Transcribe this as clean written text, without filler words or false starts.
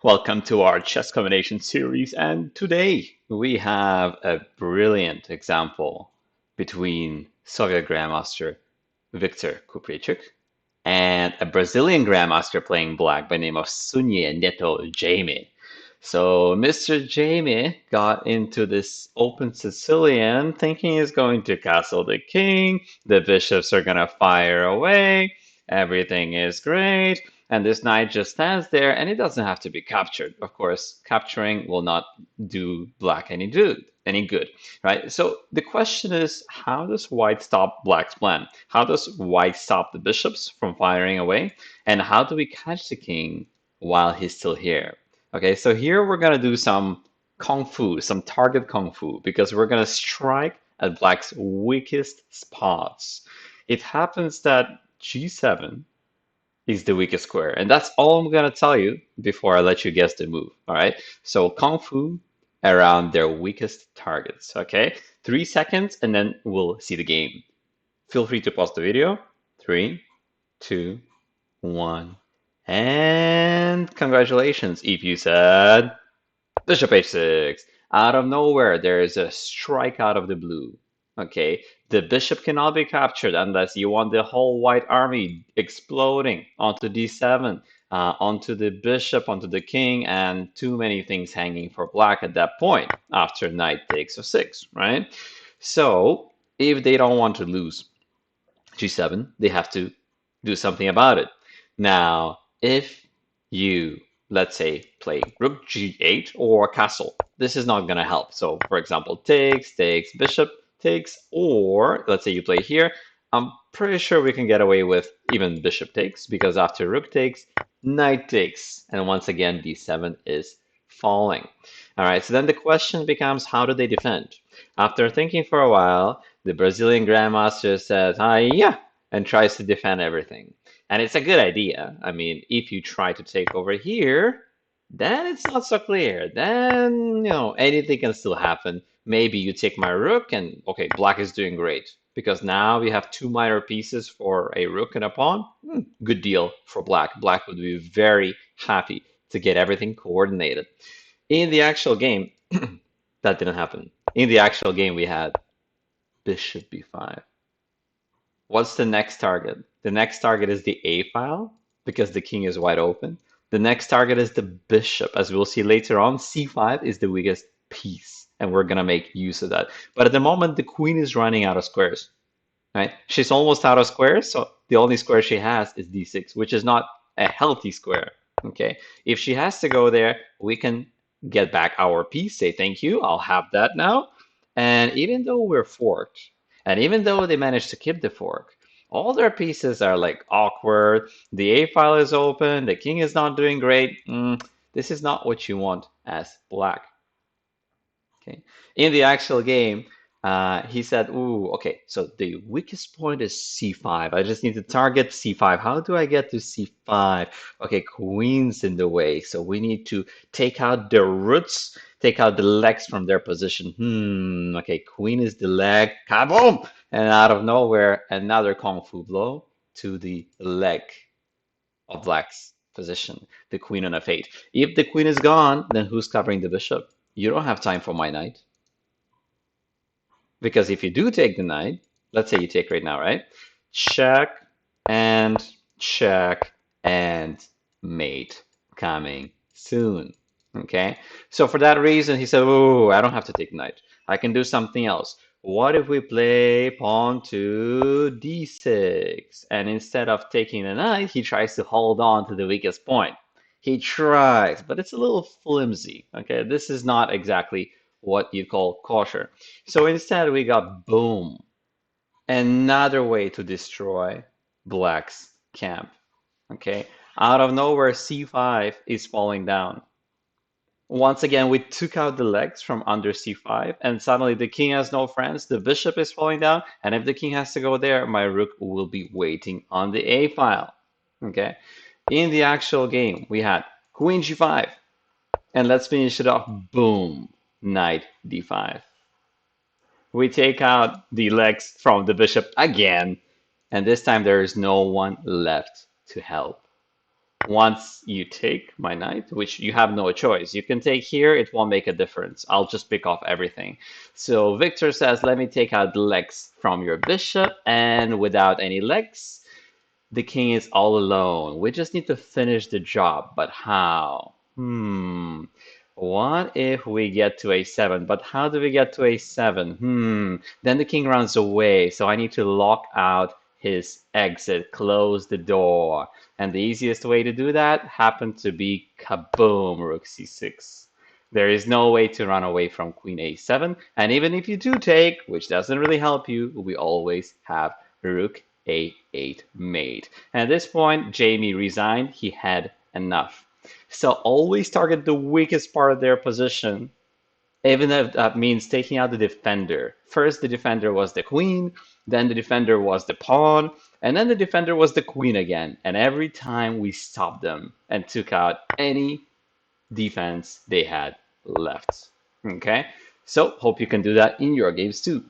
Welcome to our chess combination series, and today we have a brilliant example between Soviet Grandmaster Viktor Kupreichik and a Brazilian Grandmaster playing black by the name of Sunye Neto Jaime. So Mr. Jaime got into this open Sicilian thinking he's going to castle the king, the bishops are gonna fire away, everything is great, and this knight just stands there and it doesn't have to be captured. Of course, capturing will not do black any good, right? So the question is, how does white stop black's plan? How does white stop the bishops from firing away? And how do we catch the king while he's still here? Okay, so here we're gonna do some kung fu, some target kung fu, because we're gonna strike at black's weakest spots. It happens that g7 is the weakest square, and that's all I'm gonna tell you before I let you guess the move. All right, so kung fu around their weakest targets. Okay, 3 seconds, and then we'll see the game. Feel free to pause the video. 3, 2, 1. And congratulations, if you said bishop h6. Out of nowhere, there is a strike out of the blue. Okay, the bishop cannot be captured unless you want the whole white army exploding onto d7, onto the bishop, onto the king, and too many things hanging for black at that point after knight takes a6, right? So if they don't want to lose g7, they have to do something about it. Now, if you, let's say, play rook g8 or castle, this is not going to help. So, for example, takes, bishop takes, or let's say you play here, I'm pretty sure we can get away with even bishop takes, because after rook takes, knight takes, and once again, d7 is falling. All right, so then the question becomes, how do they defend? After thinking for a while, the Brazilian Grandmaster says, ah, yeah, and tries to defend everything. And it's a good idea. I mean, if you try to take over here, then it's not so clear. Then, anything can still happen. Maybe you take my rook and, okay, black is doing great. Because now we have two minor pieces for a rook and a pawn. Good deal for black. Black would be very happy to get everything coordinated. In the actual game, that didn't happen. In the actual game, we had bishop b5. What's the next target? The next target is the A file because the king is wide open. The next target is the bishop. As we'll see later on, C5 is the weakest piece, and we're gonna make use of that. But at the moment, the queen is running out of squares, right? She's almost out of squares, so the only square she has is D6, which is not a healthy square, okay? If she has to go there, we can get back our piece, say thank you, I'll have that now. And even though we're forked, and even though they managed to keep the fork, all their pieces are like awkward. The A file is open. The king is not doing great. This is not what you want as black. Okay. In the actual game, he said, "Ooh, okay. So the weakest point is c5. I just need to target c5. How do I get to c5? Okay, queen's in the way. So we need to take out the roots, take out the legs from their position. Okay, queen is the leg. Kaboom! And out of nowhere, another kung fu blow to the leg of black's position. The queen on f8. If the queen is gone, then who's covering the bishop? You don't have time for my knight. Because if you do take the knight, let's say you take right now, right? Check and mate coming soon. Okay, so for that reason, he said, oh, I don't have to take knight. I can do something else. What if we play pawn to d6? And instead of taking the knight, he tries to hold on to the weakest point. He tries, but it's a little flimsy. Okay, this is not exactly what you call kosher. So instead, we got boom, another way to destroy black's camp. Okay, out of nowhere, c5 is falling down. Once again, we took out the legs from under c5, and suddenly the king has no friends, the bishop is falling down, and if the king has to go there, my rook will be waiting on the a file. Okay, in the actual game, we had queen g5, and let's finish it off, boom, knight d5. We take out the legs from the bishop again, and this time there is no one left to help. once you take my knight, which you have no choice, you can take here, it won't make a difference. I'll just pick off everything. So Victor says, let me take out the legs from your bishop, and without any legs, the king is all alone. We just need to finish the job, but how? What if we get to a7? But how do we get to a7? Then the king runs away, so I need to lock out his exit, close the door. And the easiest way to do that happened to be kaboom, rook c6. There is no way to run away from queen a7, and even if you do take, which doesn't really help you, we always have rook a8 mate. And at this point, Jamie resigned. He had enough. So always target the weakest part of their position, even if that means taking out the defender. First, the defender was the queen, then the defender was the pawn, and then the defender was the queen again. And every time we stopped them and took out any defense they had left. Okay? So, hope you can do that in your games too.